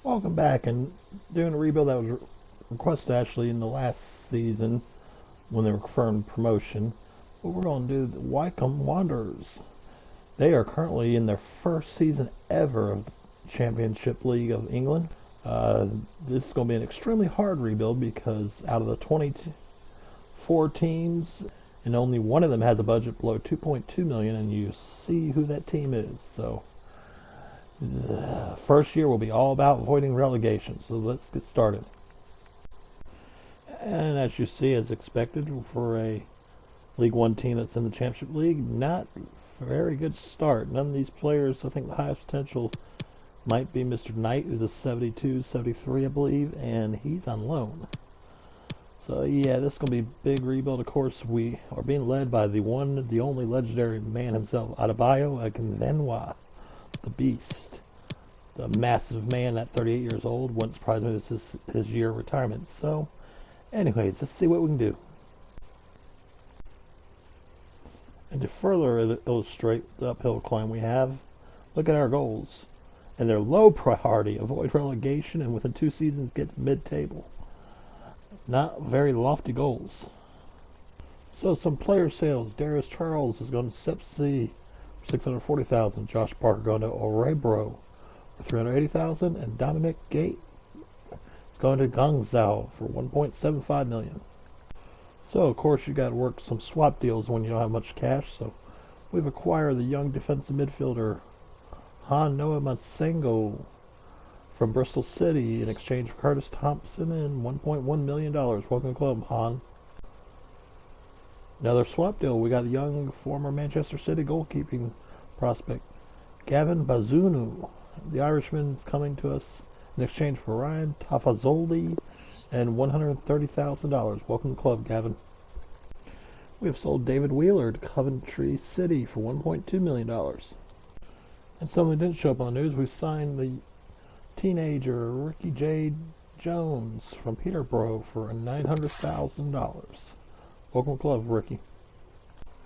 Welcome back, and doing a rebuild that was requested actually in the last season when they were confirmed promotion. But we're going to do the Wycombe Wanderers. They are currently in their first season ever of the Championship League of England. This is going to be an extremely hard rebuild because out of the 24 teams, and only one of them has a budget below 2.2 million, and you see who that team is. So the first year will be all about avoiding relegation, so let's get started. And as you see, as expected for a League One team that's in the Championship League, not a very good start. None of these players, I think the highest potential might be Mr. Knight, who's a 72, 73, I believe, and he's on loan. So yeah, this is going to be a big rebuild. Of course, we are being led by the one, the only legendary man himself, Adebayo Akinfenwa, the Beast, the massive man at 38 years old. Wouldn't surprise me if this is his year of retirement. So, anyways, let's see what we can do. And to further illustrate the uphill climb we have, look at our goals. And they're low priority, avoid relegation, and within 2 seasons get to mid-table. Not very lofty goals. So some player sales. Darius Charles is going to Sepsi for 640,000. Josh Parker going to Orebro for 380,000, and Dominic Gate is going to Guangzhou for 1.75 million. So of course you got to work some swap deals when you don't have much cash. So we've acquired the young defensive midfielder Han Noah Masengo from Bristol City in exchange for Curtis Thompson and $1.1 million. Welcome to the club, Han. Another swap deal. We got a young former Manchester City goalkeeping prospect, Gavin Bazunu. The Irishman is coming to us in exchange for Ryan Tafazoli and $130,000. Welcome to the club, Gavin. We have sold David Wheeler to Coventry City for $1.2 million. And something that didn't show up on the news, we've signed the teenager Ricky J. Jones from Peterborough for $900,000. Welcome to the club, Ricky.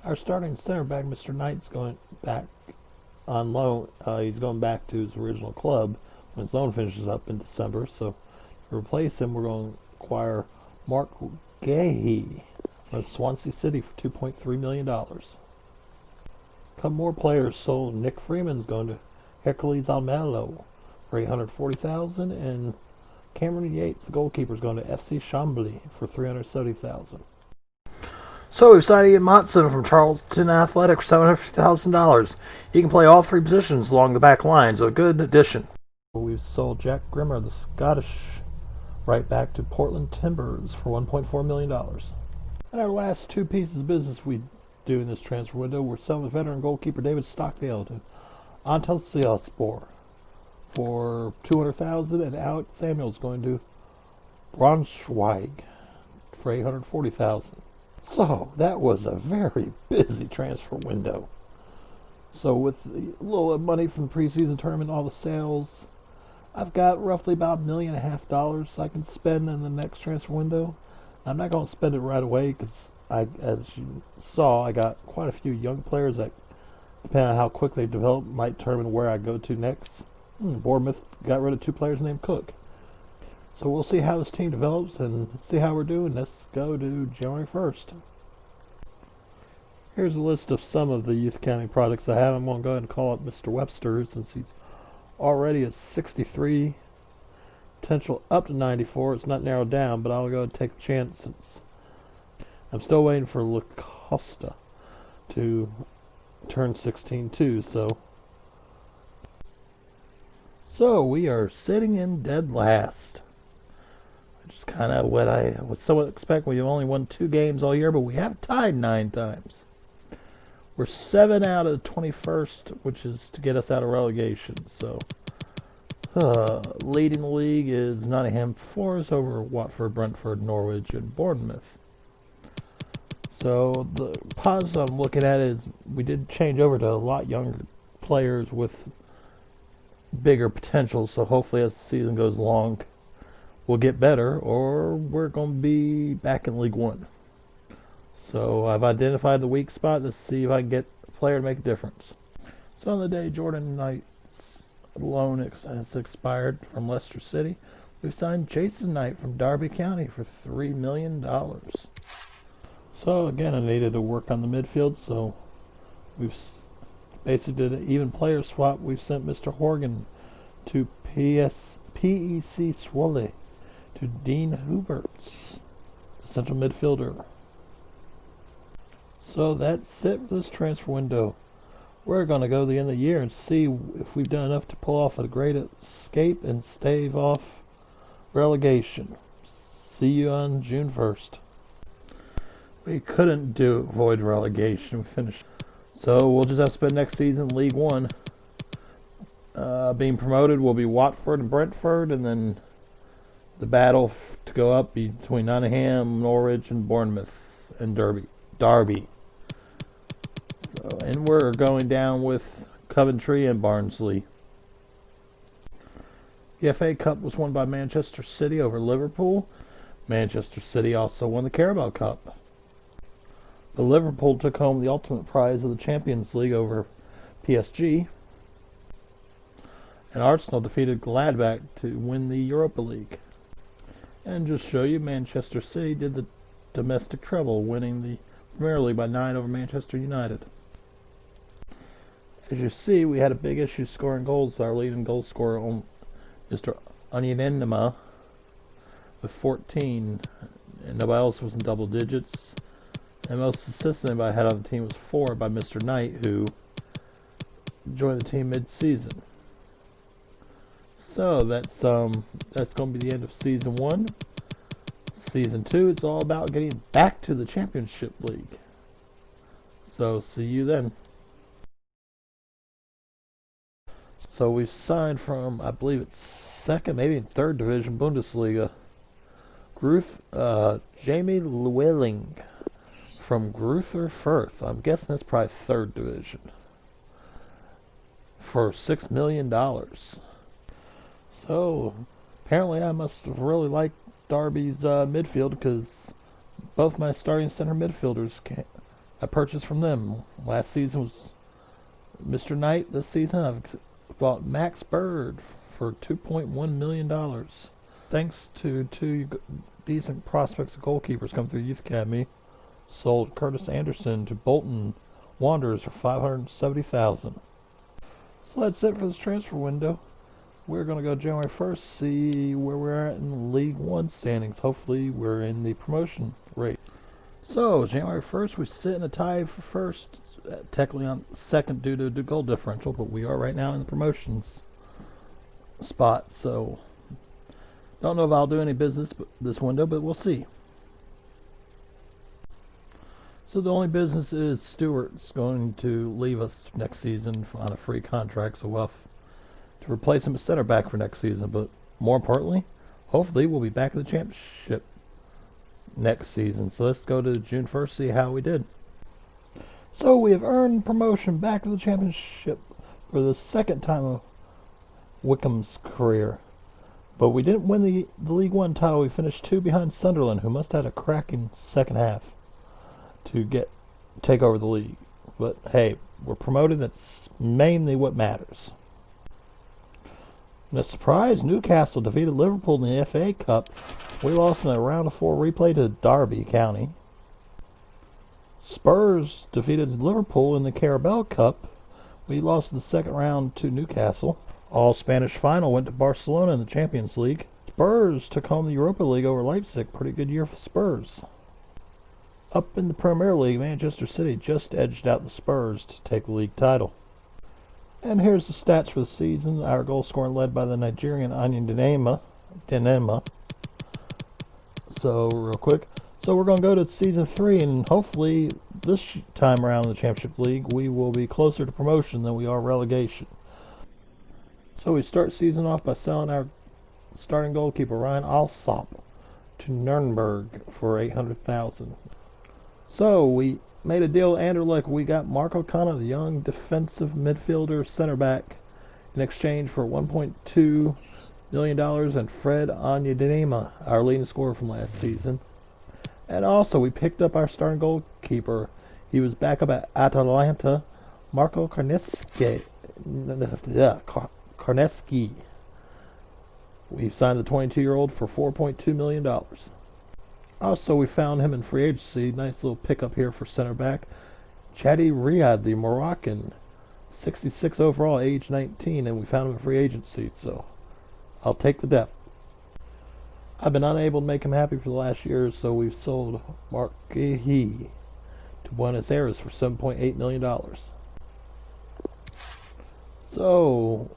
Our starting center back, Mr. Knight's going back on loan. He's going back to his original club when his loan finishes up in December. So to replace him, we're going to acquire Mark Gahey from Swansea City for $2.3 million. Couple more players sold. Nick Freeman's going to Hercules Almelo for $840,000, and Cameron Yates, the goalkeeper, is going to FC Chambly for $370,000. So we've signed Ian Motson from Charlton Athletic for $750,000. He can play all 3 positions along the back line, so a good addition. We've sold Jack Grimmer, the Scottish right back, to Portland Timbers for $1.4 million. And our last 2 pieces of business we do in this transfer window, we're selling veteran goalkeeper David Stockdale to Antalya for $200,000, and Alex Samuel's going to Braunschweig for $840,000. So that was a very busy transfer window. So with a little money from the preseason tournament, all the sales, I've got roughly about $1.5 million I can spend in the next transfer window. I'm not going to spend it right away because, as you saw, I got quite a few young players that, depending on how quick they develop, might determine where I go to next. Bournemouth got rid of 2 players named Cook. So we'll see how this team develops and see how we're doing. Let's go to January 1st. Here's a list of some of the youth academy products I have. I'm going to go ahead and call up Mr. Webster since he's already at 63. Potential up to 94. It's not narrowed down, but I'll go ahead and take a chance since I'm still waiting for LaCosta to turn 16 too. So we are sitting in dead last, which is kind of what I would somewhat expect. We've only won 2 games all year, but we have tied 9 times. We're 7 out of the 21st, which is to get us out of relegation. So leading the league is Nottingham Forest over Watford, Brentford, Norwich, and Bournemouth. So the positive I'm looking at is we did change over to a lot younger players with bigger potential, so hopefully as the season goes along we'll get better, or we're going to be back in League One. So I've identified the weak spot. Let's see if I can get a player to make a difference. So on the day, Jordan Knight's loan has expired from Leicester City. We've signed Jason Knight from Derby County for $3 million. So again, I needed to work on the midfield, so we've basically did an even player swap. We've sent Mr. Horgan to PEC Zwolle to Dean Huberts, central midfielder. So that's it for this transfer window. We're going to go to the end of the year and see if we've done enough to pull off a great escape and stave off relegation. See you on June 1st. We couldn't avoid relegation. We finished. So we'll just have to spend next season in League One. Being promoted will be Watford and Brentford, and then the battle to go up between Nottingham, Norwich, and Bournemouth and Derby. So, and we're going down with Coventry and Barnsley. The FA Cup was won by Manchester City over Liverpool. Manchester City also won the Carabao Cup. The Liverpool took home the ultimate prize of the Champions League over PSG. And Arsenal defeated Gladbach to win the Europa League. And just show you, Manchester City did the domestic treble, winning the Premier League by 9 over Manchester United. As you see, we had a big issue scoring goals. Our leading goal scorer, Mr. Onyenenema, with 14, and nobody else was in double digits. And most assists anybody had on the team was 4 by Mr. Knight, who joined the team mid-season. So that's going to be the end of Season 1. Season 2, it's all about getting back to the Championship League. So see you then. So we've signed from, I believe it's second, maybe in third division Bundesliga, Jamie Llewellyn from Greuther Fürth. I'm guessing that's probably third division, for $6 million. So apparently I must have really liked Derby's midfield, because both my starting center midfielders I purchased from them. Last season was Mr. Knight. This season I've bought Max Bird for $2.1 million. Thanks to two decent prospects of goalkeepers come through the youth academy. Sold Curtis Anderson to Bolton Wanderers for $570,000. So that's it for this transfer window. We're going to go January 1st, see where we're at in League 1 standings. Hopefully we're in the promotion rate. So, January 1st, we sit in a tie for first, technically on second due to the goal differential, but we are right now in the promotions spot. So, don't know if I'll do any business this window, but we'll see. So the only business is Stewart's going to leave us next season on a free contract, so we'll have to replace him as center back for next season. But more importantly, hopefully we'll be back in the championship next season. So let's go to June 1st, see how we did. So we have earned promotion back to the championship for the second time of Wycombe's career. But we didn't win the League One title. We finished 2 behind Sunderland, who must have had a cracking second half to take over the league. But hey, we're promoted. That's mainly what matters. In a surprise, Newcastle defeated Liverpool in the FA Cup. We lost in a round of 4 replay to Derby County. Spurs defeated Liverpool in the Carabao Cup. We lost in the second round to Newcastle. All Spanish final went to Barcelona in the Champions League. Spurs took home the Europa League over Leipzig. Pretty good year for Spurs. Up in the Premier League, Manchester City just edged out the Spurs to take the league title. And here's the stats for the season. Our goal scoring led by the Nigerian Onyenenema. So, real quick. So, we're going to go to Season 3, and hopefully this time around in the Championship League, we will be closer to promotion than we are relegation. So, we start season off by selling our starting goalkeeper, Ryan Alsop, to Nuremberg for $800,000. So, we made a deal with Anderlecht. We got Marco Kana, the young defensive midfielder center back, in exchange for $1.2 million, and Fred Onyenenema, our leading scorer from last season. And also, we picked up our starting goalkeeper. He was back up at Atalanta, Marco Karneski. We've signed the 22-year-old for $4.2 million. Also, we found him in free agency. Nice little pickup here for center back. Chadi Riyad, the Moroccan, 66 overall, age 19, and we found him in free agency, so I'll take the depth. I've been unable to make him happy for the last year, so we've sold Marquis to Buenos Aires for $7.8 million. So,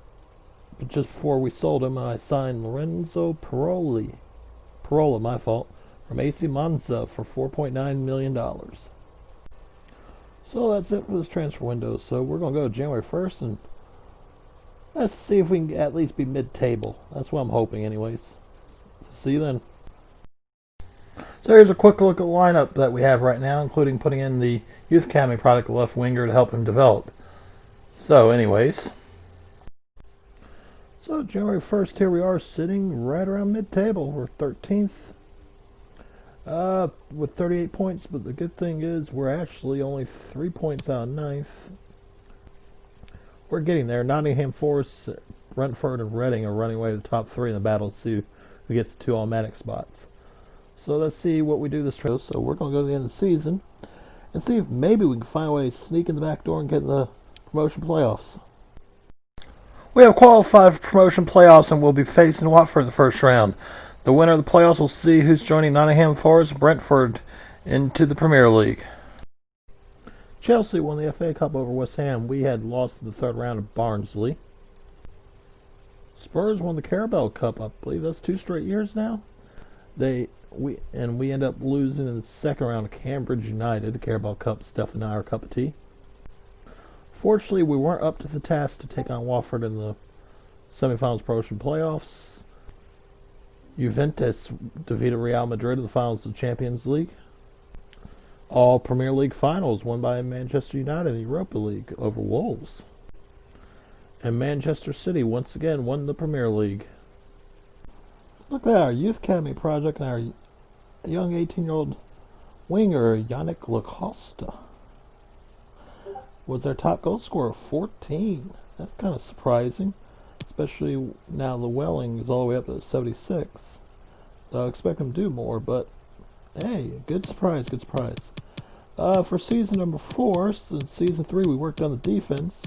but just before we sold him, I signed Lorenzo Parola, my fault, from AC Monza for $4.9 million. So that's it for this transfer window. So we're going to go January 1st, and let's see if we can at least be mid-table. That's what I'm hoping anyways. See you then. So here's a quick look at the lineup that we have right now, including putting in the Youth Academy product left winger to help him develop. So anyways, so January 1st, here we are sitting right around mid-table. We're 13th with 38 points, but the good thing is we're actually only 3 points out of 9th. We're getting there. Nottingham Forest, Brentford, and Reading are running away to the top 3 in the battle to see who gets the 2 automatic spots. So let's see what we do this trip. So we're going to go to the end of the season and see if maybe we can find a way to sneak in the back door and get in the promotion playoffs. We have qualified for promotion playoffs and we'll be facing Watford in the first round. The winner of the playoffs will see who's joining Nottingham Forest and Brentford into the Premier League. Chelsea won the FA Cup over West Ham. We had lost in the third round of Barnsley. Spurs won the Carabao Cup. I believe that's 2 straight years now. We end up losing in the second round of Cambridge United. The Carabao Cup's definitely not our cup of tea. Fortunately, we weren't up to the task to take on Watford in the semifinals promotion playoffs. Juventus defeated Real Madrid in the finals of the Champions League. All Premier League finals won by Manchester United in the Europa League over Wolves. And Manchester City once again won the Premier League. Look at our Youth Academy project and our young 18-year-old winger, Yannick Lacosta, was our top goal scorer, 14. That's kind of surprising, especially now the Welling is all the way up to 76. So I expect him to do more, but hey, good surprise, good surprise. For season number 4, in season 3 we worked on the defense,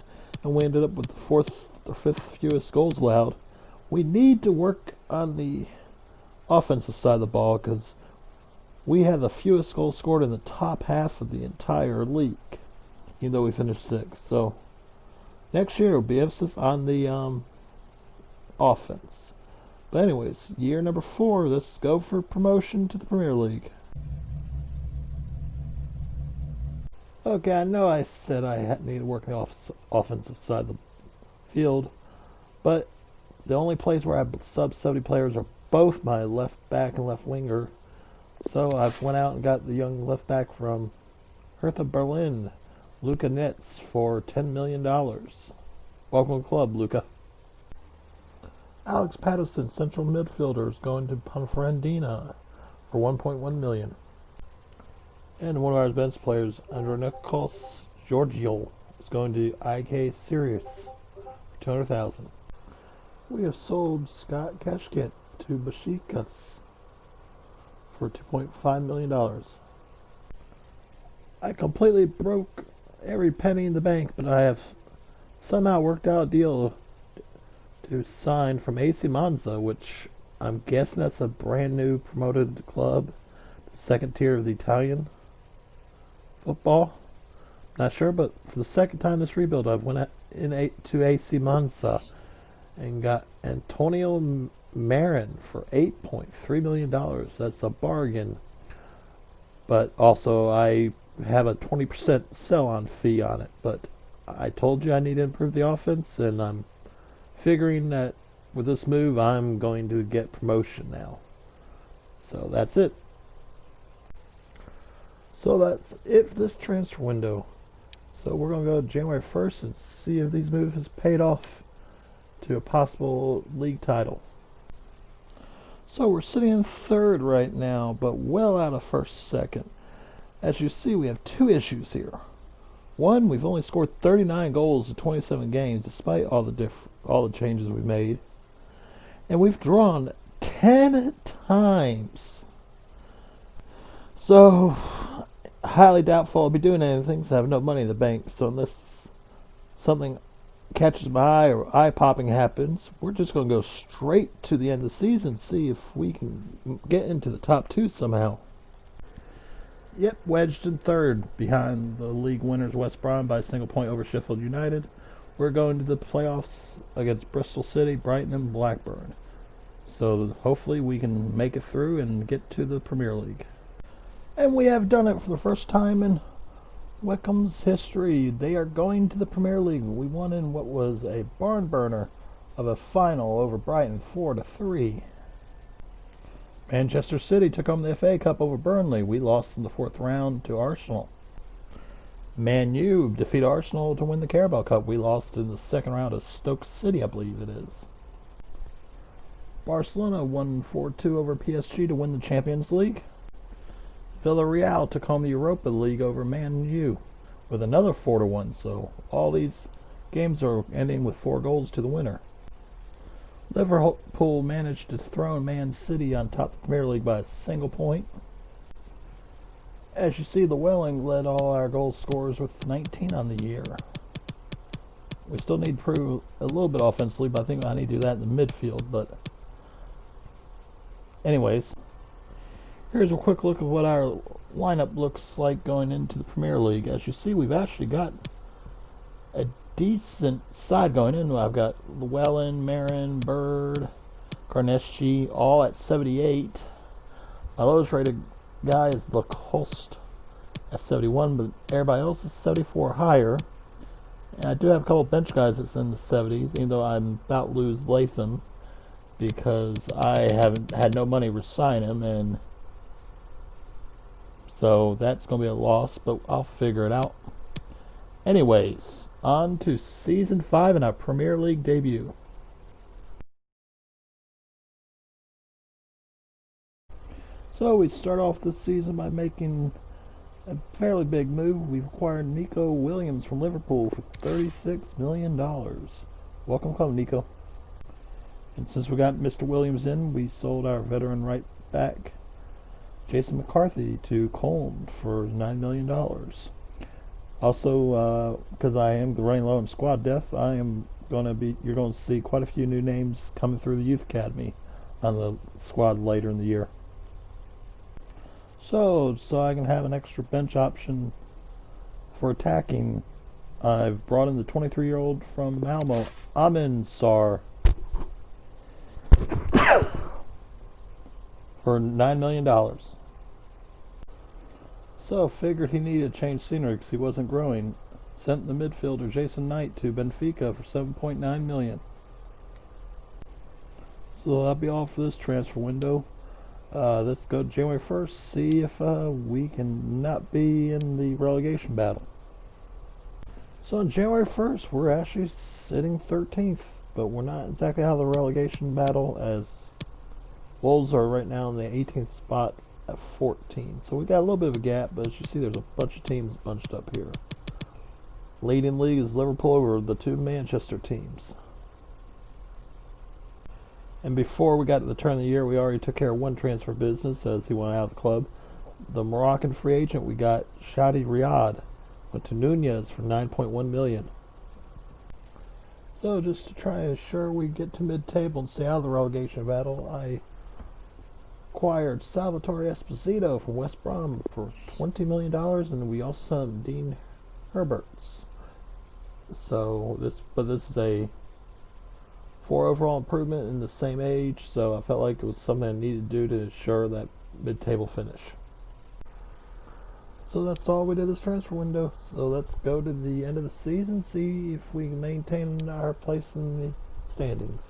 and we ended up with the 4th or 5th fewest goals allowed. We need to work on the offensive side of the ball because we had the fewest goals scored in the top half of the entire league, even though we finished 6th. So next year will be emphasis on the offense. But anyways, year number 4, let's go for promotion to the Premier League. Okay, I know I said I need to work on the offensive side of the field, but the only place where I have sub-70 players are both my left back and left winger. So I've went out and got the young left back from Hertha Berlin, Luca Netz, for $10 million. Welcome to the club, Luca. Alex Patterson, central midfielder, is going to Ponferradina for $1.1 million. And one of our bench players, Andronikos Georgiou, is going to IK Sirius for $200,000. We have sold Scott Kashket to Besiktas for $2.5 million. I completely broke every penny in the bank, but I have somehow worked out a deal to sign from AC Monza, which I'm guessing that's a brand new promoted club, the second tier of the Italian football. Not sure, but for the second time this rebuild, I've went to AC Monza and got Antonio Marin for $8.3 million. That's a bargain. But also, I have a 20% sell-on fee on it. But I told you I need to improve the offense, and I'm figuring that with this move, I'm going to get promotion now. So that's it. So that's it for this transfer window. So we're going to go January 1st and see if these moves has paid off to a possible league title. So we're sitting in 3rd right now, but well out of 1st, 2nd. As you see, we have 2 issues here. One, we've only scored 39 goals in 27 games, despite all the all the changes we made. And we've drawn 10 times. So, highly doubtful I'll be doing anything, so I have no money in the bank. So unless something catches my eye or eye-popping happens, we're just going to go straight to the end of the season, see if we can get into the top 2 somehow. Yep, wedged in 3rd behind the league winners West Brom by a single point over Sheffield United. We're going to the playoffs against Bristol City, Brighton, and Blackburn. So hopefully we can make it through and get to the Premier League. And we have done it for the first time in Wycombe's history. They are going to the Premier League. We won in what was a barn burner of a final over Brighton 4-3. Manchester City took home the FA Cup over Burnley. We lost in the 4th round to Arsenal. Man U defeated Arsenal to win the Carabao Cup. We lost in the 2nd round to Stoke City, I believe it is. Barcelona won 4-2 over PSG to win the Champions League. Villarreal took home the Europa League over Man U with another 4-1. So all these games are ending with 4 goals to the winner. Liverpool managed to dethrone Man City on top of the Premier League by a single point. As you see, the Welling led all our goal scorers with 19 on the year. We still need to prove a little bit offensively, but I think I need to do that in the midfield. But anyways, here's a quick look at what our lineup looks like going into the Premier League. As you see, we've actually got a decent side going in. I've got Llewellyn, Marin, Bird, Carnesci, all at 78. My lowest rated guy is Lacoste at 71, but everybody else is 74 higher. And I do have a couple bench guys that's in the 70s, even though I'm about to lose Latham because I haven't had no money to resign him, and so that's going to be a loss, but I'll figure it out. Anyways, on to Season 5 and our Premier League debut. So we start off this season by making a fairly big move. We've acquired Nico Williams from Liverpool for $36 million. Welcome home, Nico. And since we got Mr. Williams in, we sold our veteran right back, Jason McCarthy, to Colne for $9 million. Also, because I am running low on squad depth, you're going to see quite a few new names coming through the Youth Academy on the squad later in the year. So I can have an extra bench option for attacking, I've brought in the 23-year-old from Malmo, Amin Sarr, for $9 million. So figured he needed to change scenery because he wasn't growing. Sent the midfielder Jason Knight to Benfica for $7.9 million. So that'll be all for this transfer window. Let's go January 1st, see if we can not be in the relegation battle. So on January 1st, we're actually sitting 13th, but we're not exactly out of the relegation battle, as Wolves are right now in the 18th spot at 14. So we got a little bit of a gap, but as you see, there's a bunch of teams bunched up here. Leading league is Liverpool over the 2 Manchester teams. And before we got to the turn of the year, we already took care of one transfer business as he went out of the club. The Moroccan free agent, we got Shadi Riyad, went to Nunez for $9.1 million. So just to try to assure we get to mid-table and stay out of the relegation battle, I acquired Salvatore Esposito from West Brom for $20 million, and we also sent Dean Herberts. So this is a 4 overall improvement in the same age, so I felt like it was something I needed to do to ensure that mid-table finish. So that's all we did this transfer window. So let's go to the end of the season, see if we can maintain our place in the standings.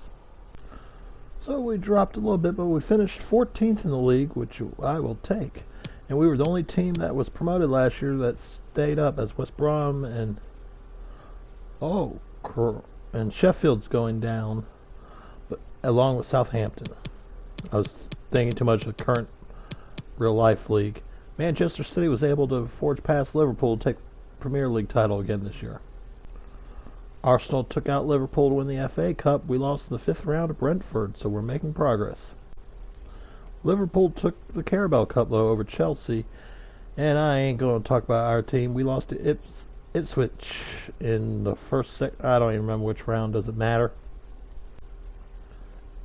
So we dropped a little bit, but we finished 14th in the league, which I will take. And we were the only team that was promoted last year that stayed up, as West Brom and Sheffield's going down, but along with Southampton. I was thinking too much of the current real-life league. Manchester City was able to forge past Liverpool to take the Premier League title again this year. Arsenal took out Liverpool to win the FA Cup. We lost in the 5th round to Brentford, so we're making progress. Liverpool took the Carabao Cup, though, over Chelsea. And I ain't going to talk about our team. We lost to Ipswich in the first I don't even remember which round. Does it matter?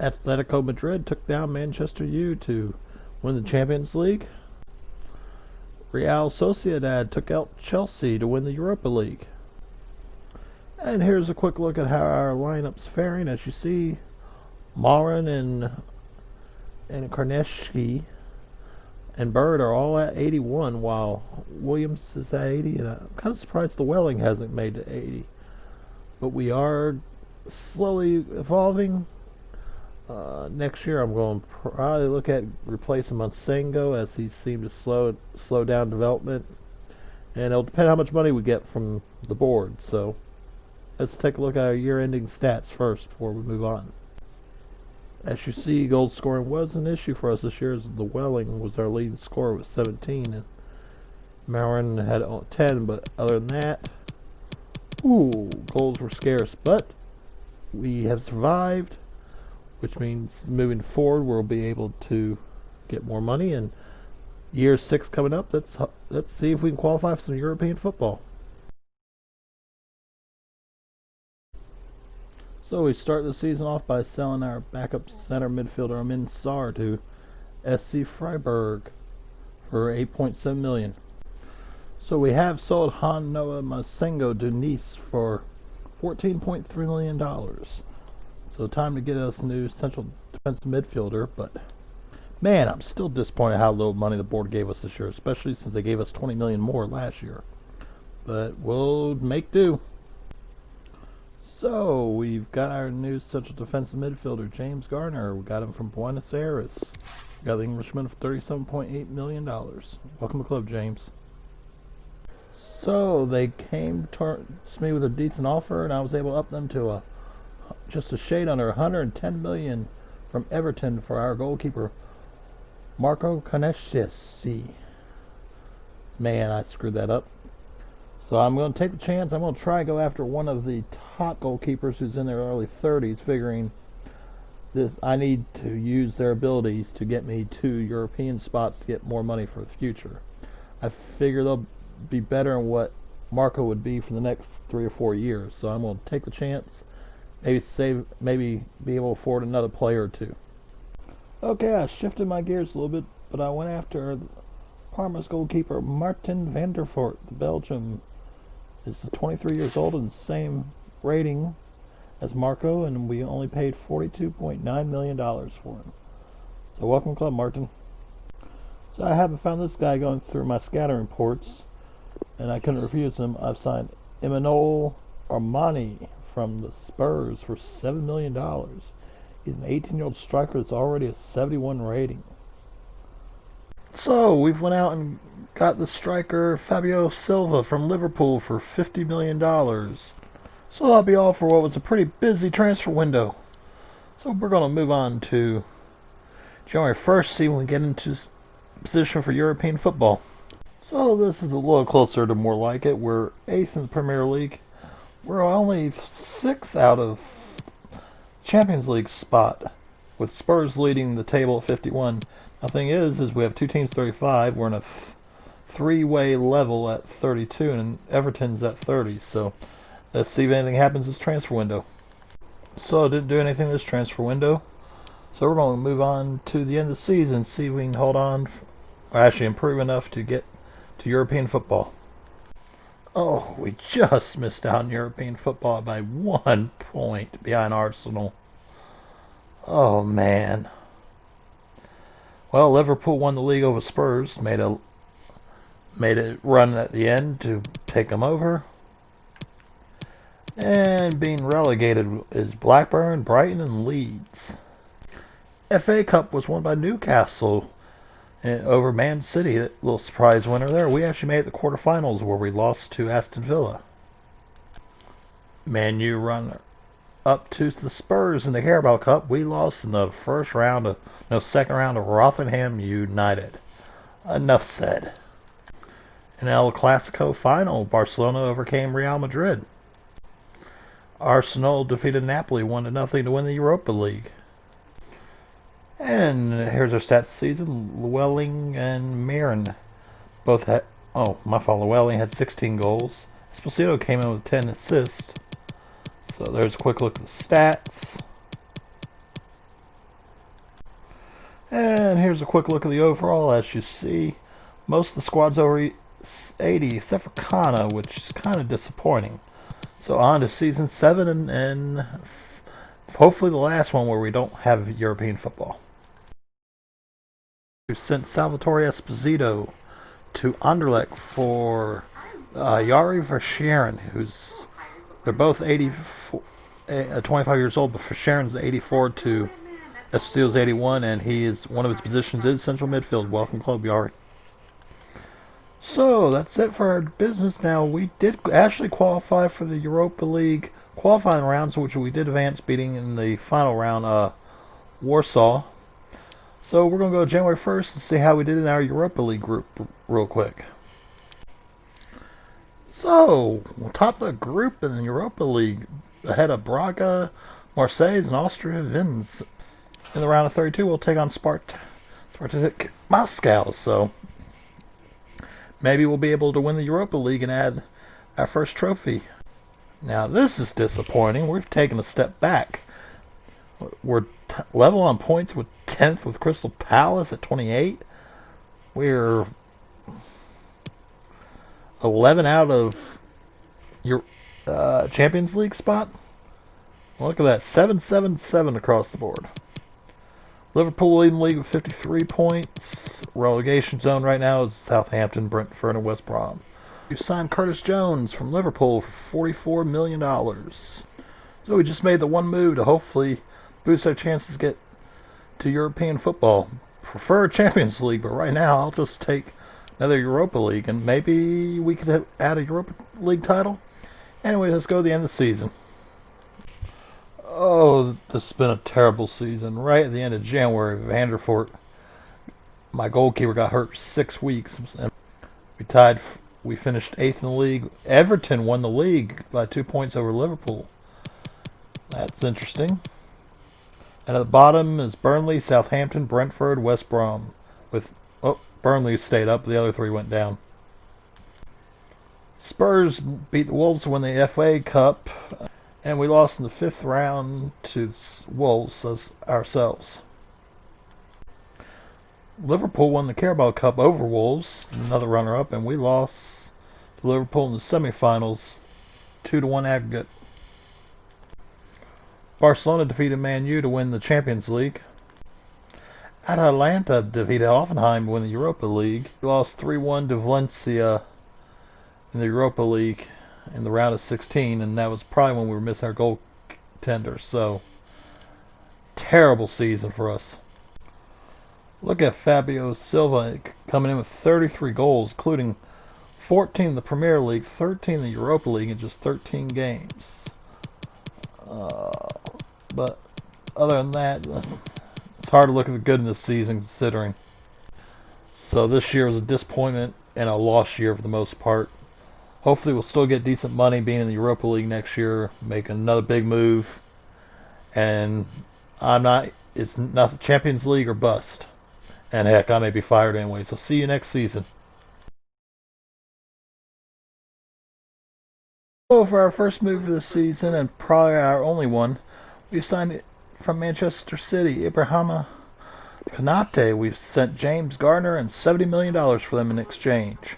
Atletico Madrid took down Manchester U to win the Champions League. Real Sociedad took out Chelsea to win the Europa League. And here's a quick look at how our lineup's faring. As you see, Marin and Karneski and Bird are all at 81, while Williams is at 80. And I'm kind of surprised the Welling hasn't made it 80. But we are slowly evolving. Next year, I'm going to probably look at replacing Monsengo, as he seemed to slow down development. And it'll depend how much money we get from the board. So let's take a look at our year-ending stats first before we move on. As you see, goal scoring was an issue for us this year, as the Welling was our leading scorer with 17, and Marin had 10, but other than that, goals were scarce. But we have survived, which means moving forward we'll be able to get more money, and year 6 coming up, let's see if we can qualify for some European football. So we start the season off by selling our backup center midfielder Amin Sarr to SC Freiburg for $8.7 million. So we have sold Noah Monsengo to Nice for $14.3 million. So time to get us a new central defensive midfielder, but man, I'm still disappointed how little money the board gave us this year, especially since they gave us $20 million more last year. But we'll make do. So, we've got our new central defensive midfielder, James Garner. We got him from Buenos Aires. We got the Englishman for $37.8 million. Welcome to the club, James. So, they came to me with a decent offer, and I was able to up them to just a shade under $110 million from Everton for our goalkeeper, Marco Konechny. Man, I screwed that up. So I'm going to take the chance. I'm going to try to go after one of the top goalkeepers who's in their early 30s, figuring I need to use their abilities to get me 2 European spots to get more money for the future. I figure they'll be better than what Marco would be for the next 3 or 4 years. So I'm going to take the chance, maybe be able to afford another player or 2. Okay, I shifted my gears a little bit, but I went after Parma's goalkeeper Martin Vanderfort. The Belgium is 23 years old and the same rating as Marco, and we only paid $42.9 million for him. So welcome club, Martin. So I haven't found this guy going through my scouting reports, and I couldn't refuse him. I've signed Emmanuel Armani from the Spurs for $7 million. He's an 18-year-old striker that's already a 71 rating. So we've went out and got the striker Fabio Silva from Liverpool for $50 million. So that'll be all for what was a pretty busy transfer window. So we're going to move on to January 1st, see when we get into position for European football. So this is a little closer to more like it. We're 8th in the Premier League. We're only 6th out of Champions League spot, with Spurs leading the table at 51. The thing is we have 2 teams 35. We're in a 3-way level at 32, and Everton's at 30. So let's see if anything happens this transfer window. So I didn't do anything this transfer window. So we're going to move on to the end of the season, see if we can hold on, or actually improve enough to get to European football. Oh, we just missed out on European football by 1 point behind Arsenal. Oh, man. Well, Liverpool won the league over Spurs, made a run at the end to take them over. And being relegated is Blackburn, Brighton, and Leeds. FA Cup was won by Newcastle over Man City. A little surprise winner there. We actually made it the quarterfinals where we lost to Aston Villa. Man U run up to the Spurs in the Carabao Cup. We lost in the second round of Rotherham United. Enough said. In El Clasico final, Barcelona overcame Real Madrid. Arsenal defeated Napoli 1-0 to win the Europa League. And here's our stats season. Llewellyn and Marin both had... Oh, my fault. Llewellyn had 16 goals. Esposito came in with 10 assists. So there's a quick look at the stats. And here's a quick look at the overall. As you see, most of the squad's over 80, except for Kana, which is kind of disappointing. So on to season 7 and hopefully the last one where we don't have European football. We sent Salvatore Esposito to Anderlecht for Yari Verscharen, they're both 25 years old, but Verscharen's 84 to Esposito's 81, and one of his positions is central midfield. Welcome club, Yari. So that's it for our business. Now, we did actually qualify for the Europa League qualifying rounds, which we did advance, beating in the final round Warsaw. So we're going to go January 1st and see how we did in our Europa League group real quick. So, we'll top the group in the Europa League ahead of Braga, Marseille, and Austria Vienna. In the round of 32, we'll take on Spartak Moscow. So, maybe we'll be able to win the Europa League and add our first trophy. Now, this is disappointing. We've taken a step back. We're level on points with 10th with Crystal Palace at 28. We're 11 out of your Champions League spot. Look at that, 7-7-7 across the board. Liverpool leading the league with 53 points. Relegation zone right now is Southampton, Brentford, and West Brom. We signed Curtis Jones from Liverpool for $44 million. So we just made the one move to hopefully boost our chances to get to European football. Prefer Champions League, but right now I'll just take another Europa League, and maybe we could add a Europa League title. Anyway, let's go to the end of the season. Oh, this has been a terrible season. Right at the end of January, Vanderfort, my goalkeeper, got hurt for 6 weeks, and we finished 8th in the league. Everton won the league by 2 points over Liverpool. That's interesting. And at the bottom is Burnley, Southampton, Brentford, West Brom. Burnley stayed up, the other 3 went down. Spurs beat the Wolves to win the FA Cup, and we lost in the 5th round to Wolves ourselves. Liverpool won the Carabao Cup over Wolves, another runner-up, and we lost to Liverpool in the semifinals, 2-1 aggregate. Barcelona defeated Man U to win the Champions League. Atalanta defeated Hoffenheim to win the Europa League. We lost 3-1 to Valencia in the Europa League in the round of 16, and that was probably when we were missing our goaltender. So, terrible season for us. Look at Fabio Silva coming in with 33 goals, including 14 in the Premier League, 13 in the Europa League, in just 13 games. But other than that, it's hard to look at the good in this season considering. So this year was a disappointment and a lost year for the most part. Hopefully we'll still get decent money being in the Europa League next year, make another big move. And it's not the Champions League or bust. And heck, I may be fired anyway. So see you next season. So for our first move of the season, and probably our only one, we signed from Manchester City, Ibrahima Konate. We've sent James Garner and $70 million for them in exchange.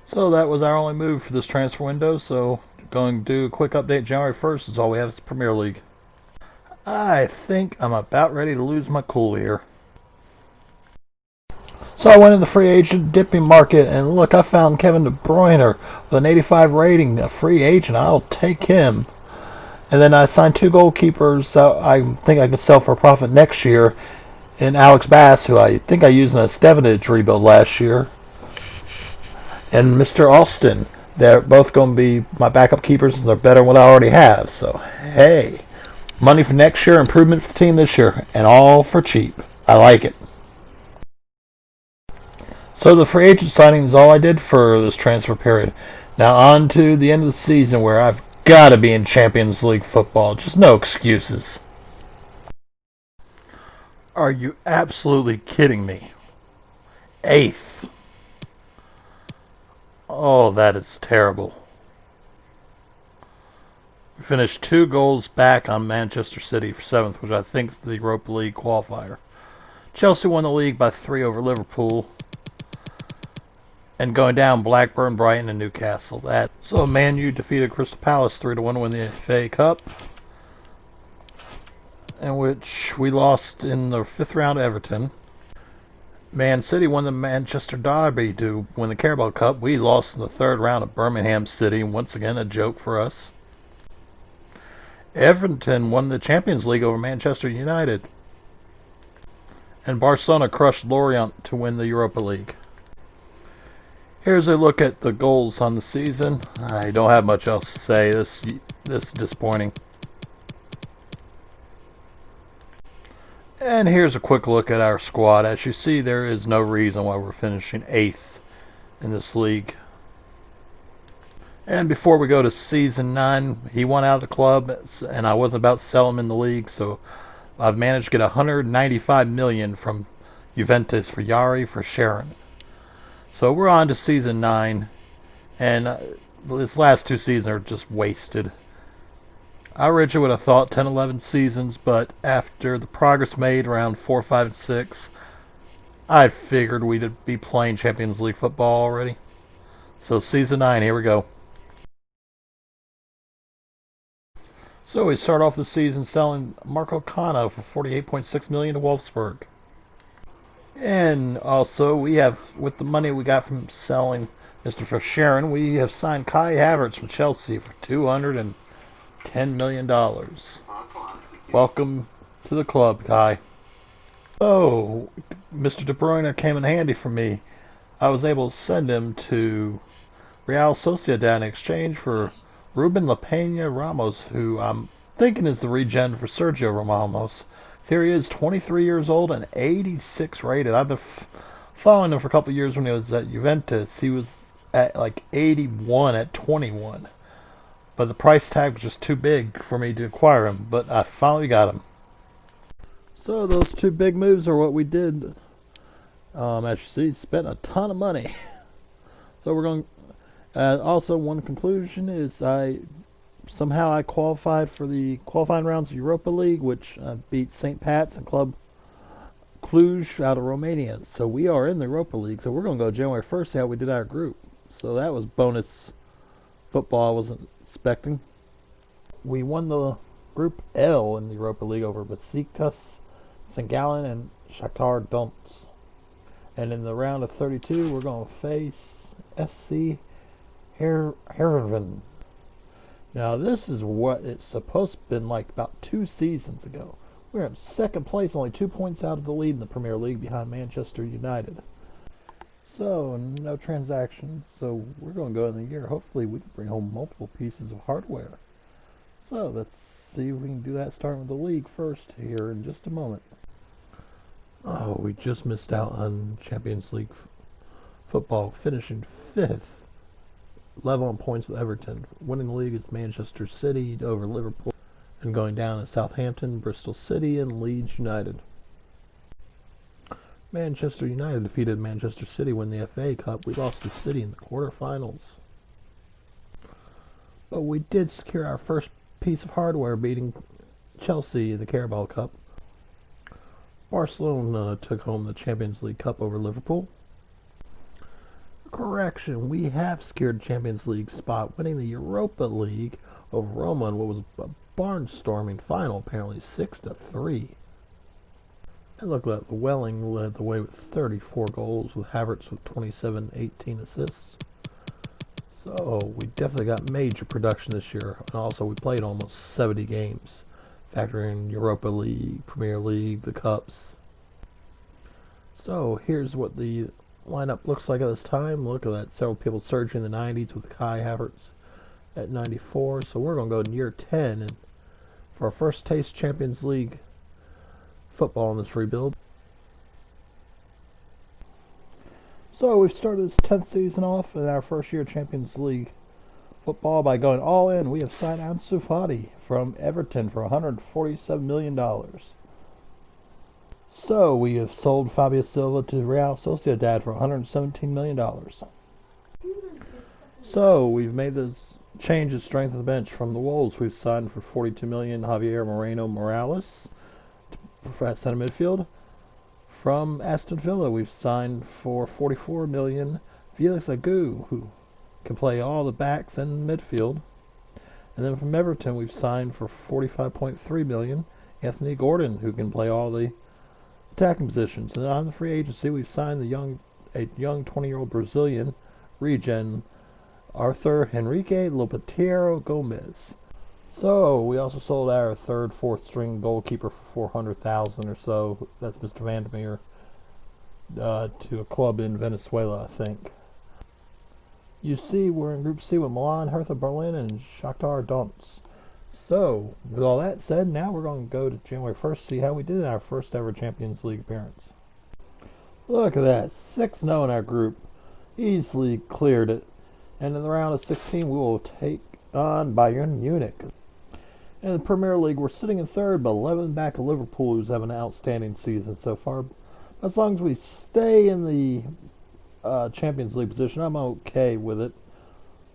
So that was our only move for this transfer window. So going to do a quick update. January 1st is all we have is the Premier League. I think I'm about ready to lose my cool here. So I went in the free agent dipping market, and look, I found Kevin De Bruyne with an 85 rating, a free agent. I'll take him. And then I signed 2 goalkeepers I think I can sell for a profit next year, and Alex Bass, who I think I used in a Stevenage rebuild last year, and Mr. Alston. They're both going to be my backup keepers, and they're better than what I already have. So, hey, money for next year, improvement for the team this year, and all for cheap. I like it. So the free agent signing is all I did for this transfer period. Now on to the end of the season where I've gotta be in Champions League football. Just no excuses. Are you absolutely kidding me? 8th. Oh, that is terrible. We finished 2 goals back on Manchester City for 7th, which I think is the Europa League qualifier. Chelsea won the league by 3 over Liverpool. And going down, Blackburn, Brighton, and Newcastle. So Man U defeated Crystal Palace 3-1 to win the FA Cup, in which we lost in the 5th round to Everton. Man City won the Manchester Derby to win the Carabao Cup. We lost in the 3rd round of Birmingham City. Once again, a joke for us. Everton won the Champions League over Manchester United. And Barcelona crushed Lorient to win the Europa League. Here's a look at the goals on the season. I don't have much else to say. This is disappointing. And here's a quick look at our squad. As you see, there is no reason why we're finishing 8th in this league. And before we go to season 9, he won out of the club, and I wasn't about to sell him in the league, so I've managed to get $195 million from Juventus for Yari for Sharon. So we're on to season 9, and these last 2 seasons are just wasted. I originally would have thought 10, 11 seasons, but after the progress made around 4, 5, and 6, I figured we'd be playing Champions League football already. So season 9, here we go. So we start off the season selling Marco Cano for $48.6 million to Wolfsburg. And also, we have, with the money we got from selling Mr. Verscharen, we have signed Kai Havertz from Chelsea for $210 million. Welcome to the club, Kai. Oh, Mr. De Bruyne came in handy for me. I was able to send him to Real Sociedad in exchange for Ruben La Peña Ramos, who I'm thinking is the regen for Sergio Ramos. Here he is, 23 years old and 86 rated. I've been following him for a couple of years when he was at Juventus. He was at like 81 at 21. But the price tag was just too big for me to acquire him. But I finally got him. So those 2 big moves are what we did. As you see, spent a ton of money. So we're going. Also, one conclusion is somehow I qualified for the qualifying rounds of Europa League, which beat St. Pat's and Club Cluj out of Romania. So we are in the Europa League. So we're going to go January 1st, see how we did our group. So that was bonus football I wasn't expecting. We won the Group L in the Europa League over Besiktas, St. Gallen, and Shakhtar Donetsk. And in the round of 32, we're going to face SC Heerenveen. Now this is what it's supposed to have been like about 2 seasons ago. We're in 2nd place, only 2 points out of the lead in the Premier League behind Manchester United. So, no transactions. So we're going to go in the year. Hopefully we can bring home multiple pieces of hardware. So let's see if we can do that starting with the league first here in just a moment. Oh, we just missed out on Champions League football, finishing 5th. Level on points with Everton. Winning the league is Manchester City over Liverpool, and going down is Southampton, Bristol City, and Leeds United. Manchester United defeated Manchester City when the FA Cup. We lost to City in the quarterfinals. But we did secure our first piece of hardware, beating Chelsea in the Carabao Cup. Barcelona took home the Champions League Cup over Liverpool. Correction, we have secured Champions League spot, winning the Europa League over Roma in what was a barnstorming final, apparently 6-3. And look at that, the Welling led the way with 34 goals, with Havertz with 27, 18 assists. So we definitely got major production this year, and also we played almost 70 games, factoring Europa League, Premier League, the Cups. So here's what the lineup looks like at this time. Look at that, several people surging in the 90s with Kai Havertz at 94. So we're going to go in year 10 and for our first taste Champions League football in this rebuild. So we've started this 10th season off in our first year Champions League football by going all in. We have signed Ansu Fati from Everton for $147 million. So we have sold Fabio Silva to Real Sociedad for $117 million. So we've made this change in strength of the bench. From the Wolves, we've signed for $42 million Javier Moreno Morales for center midfield. From Aston Villa, we've signed for $44 million Felix Agu, who can play all the backs and midfield. And then from Everton, we've signed for $45.3 million Anthony Gordon, who can play all the attacking positions. And on the free agency, we've signed a young 20-year-old Brazilian regen, Arthur Henrique Lopeteiro Gomez. So we also sold our third, fourth string goalkeeper for $400,000 or so. That's Mr. Vandermeer to a club in Venezuela, I think. You see, we're in Group C with Milan, Hertha Berlin, and Shakhtar Donetsk. So, with all that said, now we're going to go to January 1st to see how we did in our first ever Champions League appearance. Look at that, 6-0 in our group. Easily cleared it. And in the round of 16, we will take on Bayern Munich. In the Premier League, we're sitting in third, but 11 back of Liverpool, who's having an outstanding season so far. As long as we stay in the Champions League position, I'm okay with it.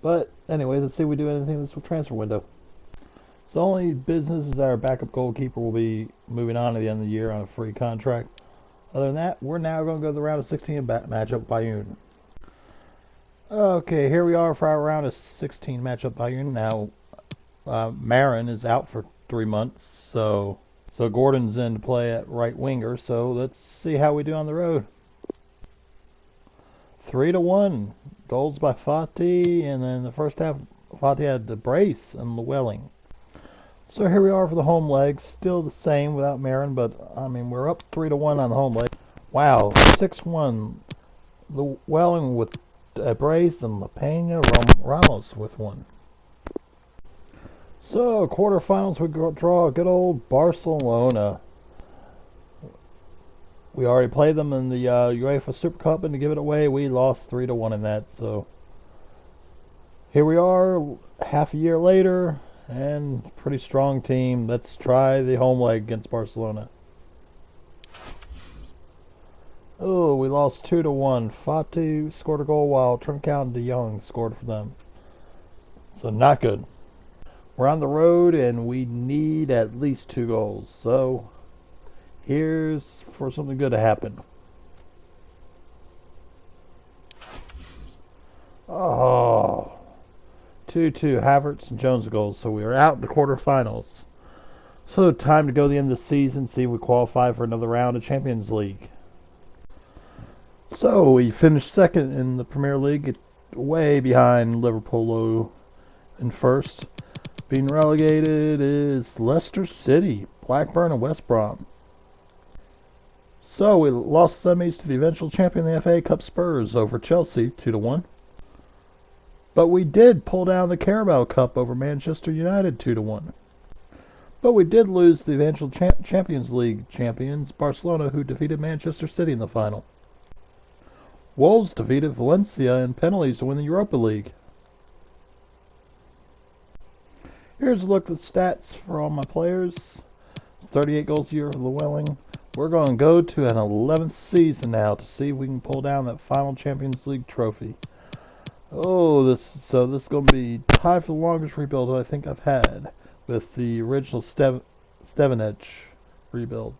But anyways, let's see if we do anything this transfer window. So the only business is our backup goalkeeper will be moving on at the end of the year on a free contract. Other than that, we're now going to go to the round of 16 matchup Bayern. Okay, here we are for our round of 16 matchup Bayern. Now, Marin is out for 3 months, so Gordon's in to play at right winger. So let's see how we do on the road. 3-1. Goals by Fati, and then the first half, Fati had the brace and Llewellyn. So here we are for the home leg. Still the same without Marin, but I mean we're up 3-1 on the home leg. Wow, 6-1. Llewellyn with a brace and LaPena Ramos with one. So quarterfinals, we draw a good old Barcelona. We already played them in the UEFA Super Cup, and to give it away, we lost 3-1 in that. So here we are, half a year later, and pretty strong team. Let's try the home leg against Barcelona. Oh, we lost 2-1. Fati scored a goal while Trincao and De Jong scored for them. So not good. We're on the road, and we need at least 2 goals. So here's for something good to happen. Oh, 2-2. Havertz and Jones goals. So we are out in the quarterfinals. So time to go to the end of the season, see if we qualify for another round of Champions League. So we finished second in the Premier League, way behind Liverpool in first. Being relegated is Leicester City, Blackburn, and West Brom. So we lost semis to the eventual champion of the FA Cup Spurs over Chelsea 2-1. But we did pull down the Carabao Cup over Manchester United 2-1. But we did lose the eventual Champions League champions Barcelona, who defeated Manchester City in the final. Wolves defeated Valencia in penalties to win the Europa League. Here's a look at the stats for all my players. 38 goals a year for Llewellyn. We're going to go to an 11th season now to see if we can pull down that final Champions League trophy. Oh, this is going to be tied for the longest rebuild I think I've had with the original Stevenage rebuild.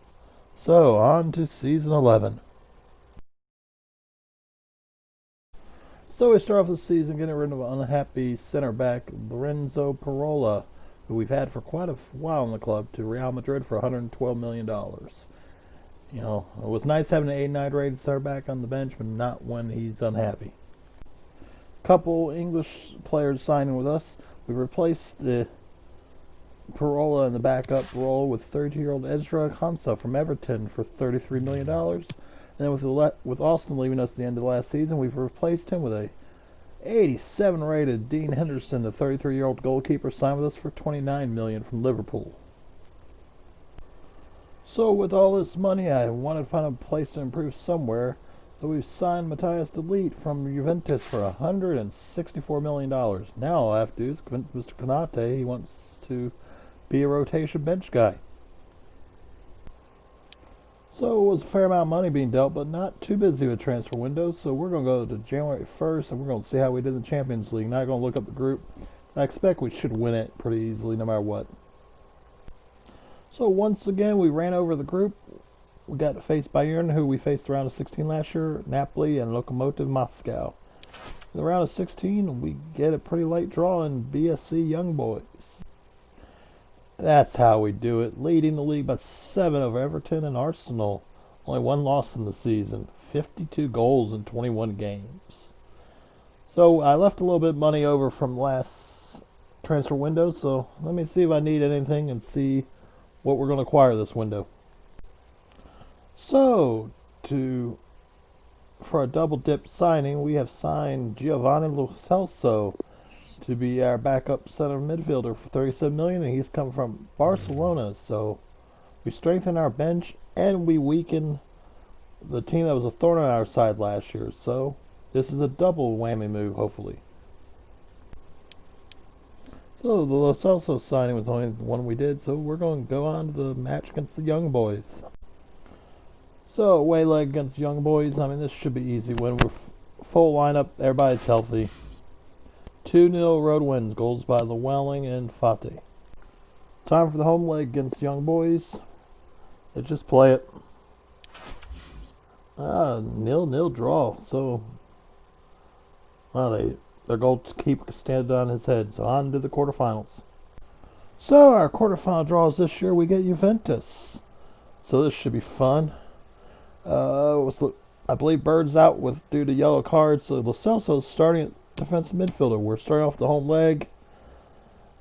So, on to season 11. So we start off the season getting rid of an unhappy center back, Lorenzo Parola, who we've had for quite a while in the club, to Real Madrid for $112 million. You know, it was nice having an 89 rated center back on the bench, but not when he's unhappy. Couple English players signing with us. We replaced the Parola in the backup role with 32-year-old Ezra Konsa from Everton for $33 million. And then with Austin leaving us at the end of last season, we've replaced him with a 87 rated Dean Henderson, the 33-year-old goalkeeper, signed with us for $29 million from Liverpool. So with all this money, I wanted to find a place to improve somewhere. So So we've signed Matthias de Ligt from Juventus for $164 million. Now all I have to do is convince Mr. Konate he wants to be a rotation bench guy. So it was a fair amount of money being dealt, but not too busy with transfer windows. So we're going to go to January 1st, and we're going to see how we did in the Champions League. Not going to look up the group. I expect we should win it pretty easily no matter what. So once again, we ran over the group. We got to face Bayern, who we faced the round of 16 last year, Napoli, and Lokomotiv Moscow. In the round of 16, we get a pretty late draw in BSC Young Boys. That's how we do it, leading the league by 7 over Everton and Arsenal. Only one loss in the season, 52 goals in 21 games. So I left a little bit of money over from last transfer window, so let me see if I need anything and see what we're going to acquire this window. So, for a double dip signing, we have signed Giovanni Lo Celso to be our backup center midfielder for $37 million, and he's come from Barcelona. So we strengthen our bench and we weaken the team that was a thorn on our side last year. So this is a double whammy move, hopefully. So the Lo Celso signing was only the one we did, so we're going to go on to the match against the Young Boys. So away leg against Young Boys. I mean, this should be easy when we're full lineup, everybody's healthy. 2-0 road wins, goals by Llewellyn and Fati. Time for the home leg against Young Boys. Let's just play it. 0-0 draw. So, well, their goalkeeper standing on his head. So on to the quarterfinals. So our quarterfinal draws this year, we get Juventus. So this should be fun. I believe Bird's out due to yellow cards. So Lo Celso's starting at defensive midfielder. We're starting off the home leg.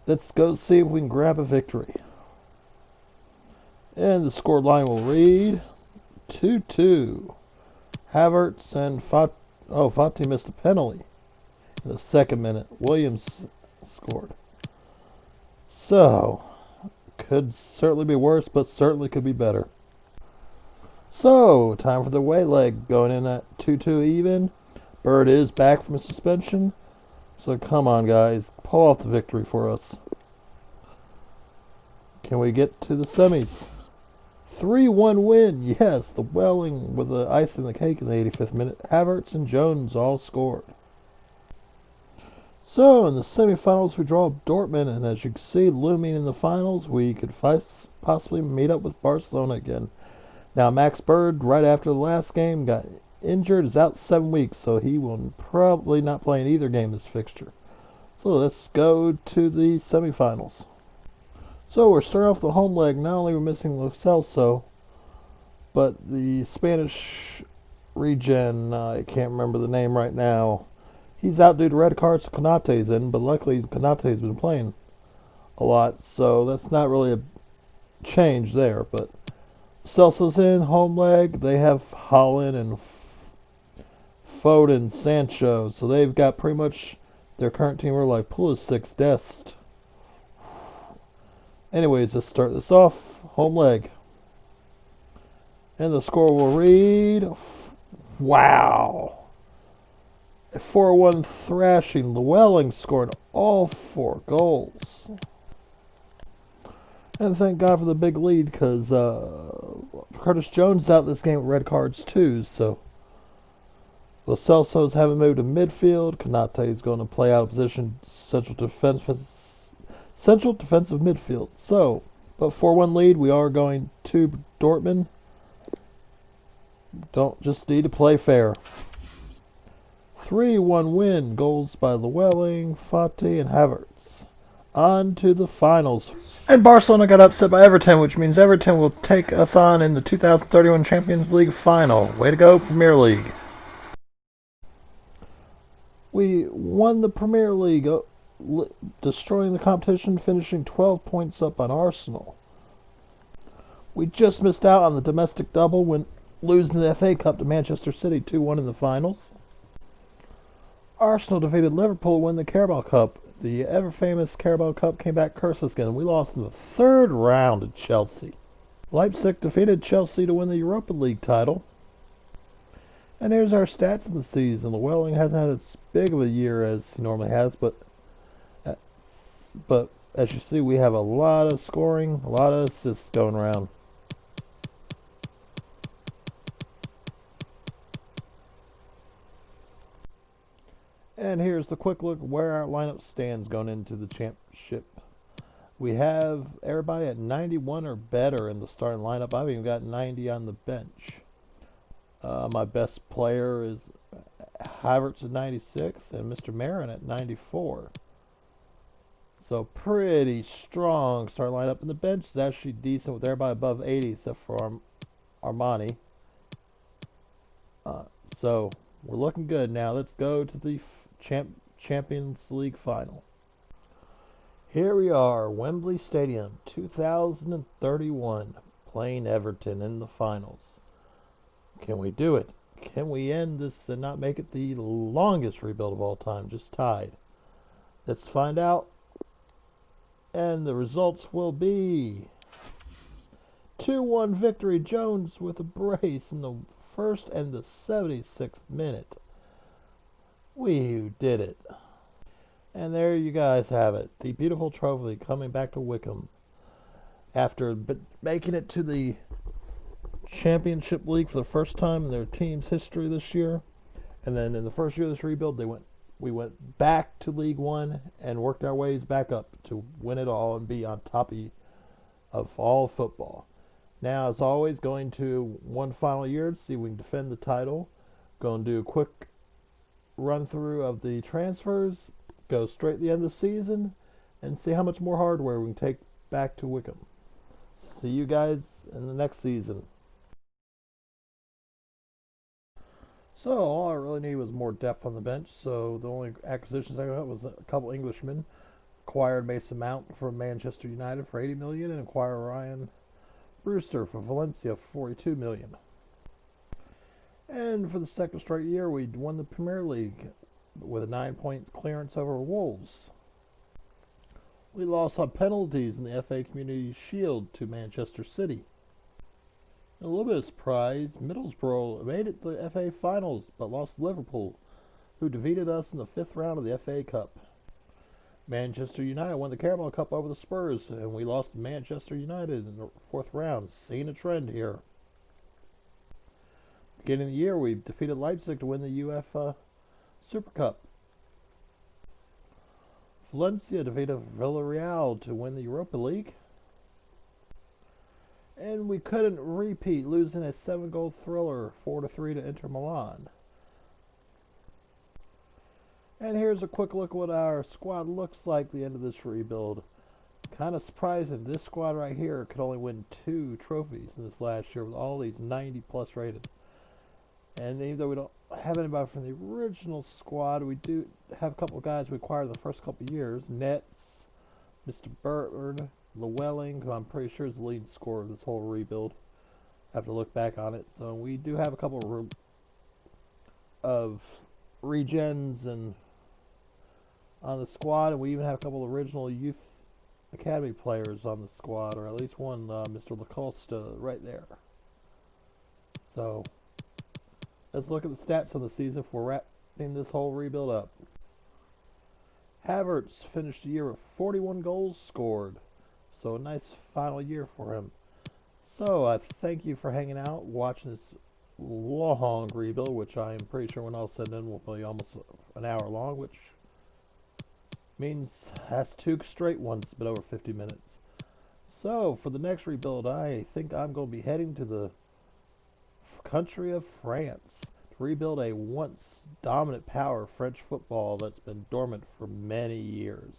Let's go see if we can grab a victory. And the score line will read 2-2. Havertz and Fati missed a penalty in the second minute. Williams scored. So, could certainly be worse, but certainly could be better. So, time for the away leg. Going in at 2-2 even. Bird is back from suspension. So come on, guys. Pull off the victory for us. Can we get to the semis? 3-1 win. Yes, the Welling with the ice in the cake in the 85th minute. Havertz and Jones all scored. So, in the semifinals, we draw Dortmund. And as you can see, looming in the finals, we could possibly meet up with Barcelona again. Now, Max Bird, right after the last game, got injured, is out 7 weeks, so he will probably not play in either game this fixture. So let's go to the semifinals. So we're starting off the home leg. Not only are we missing Lo Celso, but the Spanish regen, I can't remember the name right now. He's out due to red cards, so Konate's in, but luckily Konate's been playing a lot, so that's not really a change there. But Celso's in, home leg. They have Holland and Foden, Sancho, so they've got pretty much their current team are like Pulisic, Dest. Anyways, let's start this off. Home leg. And the score will read, wow. A 4-1 thrashing. Llewellyn scored all 4 goals. And thank God for the big lead, because Curtis Jones out this game with red cards too, so Lo Celso's haven't moved to midfield. Konate is going to play out of position central defensive midfield. So, but 4-1 lead, we are going to Dortmund. Don't just need to play fair. 3-1 win. Goals by Llewellyn, Fati, and Havertz. On to the finals. And Barcelona got upset by Everton, which means Everton will take us on in the 2031 Champions League final. Way to go, Premier League. We won the Premier League, destroying the competition, finishing 12 points up on Arsenal. We just missed out on the domestic double when losing the FA Cup to Manchester City 2-1 in the finals. Arsenal defeated Liverpool to win the Carabao Cup. The ever-famous Carabao Cup came back curseless again. We lost in the third round to Chelsea. Leipzig defeated Chelsea to win the Europa League title. And here's our stats of the season. Llewellyn hasn't had as big of a year as he normally has, uh, but as you see, we have a lot of scoring, a lot of assists going around. And here's the quick look where our lineup stands going into the championship. We have everybody at 91 or better in the starting lineup. I've even got 90 on the bench. My best player is Havertz at 96 and Mr. Marin at 94. So pretty strong starting lineup. And the bench is actually decent with everybody above 80 except for Armani. So we're looking good now. Let's go to the Champions League final. Here we are, Wembley Stadium, 2031, playing Everton in the finals. Can we do it? Can we end this and not make it the longest rebuild of all time, just tied? Let's find out. And the results will be 2-1 victory. Jones with a brace in the first and the 76th minute. We did it. And there you guys have it. The beautiful trophy coming back to Wycombe. After making it to the Championship League for the first time in their team's history this year. And then in the first year of this rebuild, we went back to League One and worked our ways back up to win it all and be on top of all football. Now, as always, going to one final year to see if we can defend the title. Going to do a quick run through of the transfers. Go straight to the end of the season and see how much more hardware we can take back to Wycombe. See you guys in the next season. So all I really needed was more depth on the bench. So the only acquisitions I got was a couple Englishmen. Acquired Mason Mount from Manchester United for 80 million and acquired Ryan Brewster for Valencia for 42 million. And for the second straight year, we won the Premier League with a 9-point clearance over Wolves. We lost on penalties in the FA Community Shield to Manchester City. A little bit of surprise, Middlesbrough made it to the FA Finals but lost to Liverpool, who defeated us in the 5th round of the FA Cup. Manchester United won the Carabao Cup over the Spurs, and we lost to Manchester United in the 4th round. Seeing a trend here. Beginning of the year, we defeated Leipzig to win the UEFA Super Cup. Valencia defeated Villarreal to win the Europa League. And we couldn't repeat, losing a 7-goal thriller 4-3 to Inter Milan. And here's a quick look at what our squad looks like at the end of this rebuild. Kind of surprising, this squad right here could only win 2 trophies in this last year with all these 90+ rated. And even though we don't have anybody from the original squad, we do have a couple of guys we acquired in the first couple of years. Nets, Mr. Bird, Llewellyn, who I'm pretty sure is the lead scorer of this whole rebuild. I have to look back on it. So we do have a couple of regens and on the squad, and we even have a couple of original youth academy players on the squad, or at least one, Mr. LaCosta, right there. So let's look at the stats of the season for wrapping this whole rebuild up. Havertz finished the year with 41 goals scored. So a nice final year for him. So I thank you for hanging out, watching this long rebuild, which I am pretty sure when all said and done will be almost an hour long, which means that's 2 straight ones, but over 50 minutes. So for the next rebuild, I think I'm going to be heading to the country of France to rebuild a once dominant power of French football that's been dormant for many years.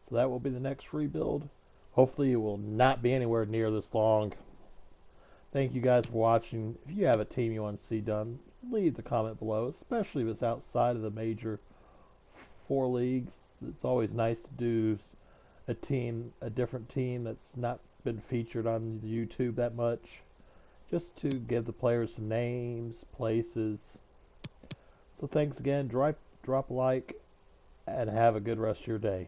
So that will be the next rebuild. Hopefully it will not be anywhere near this long. Thank you guys for watching. If you have a team you want to see done, leave the comment below, especially if it's outside of the major 4 leagues. It's always nice to do a different team that's not been featured on YouTube that much, just to give the players some names, places. So thanks again, drop a like, and have a good rest of your day.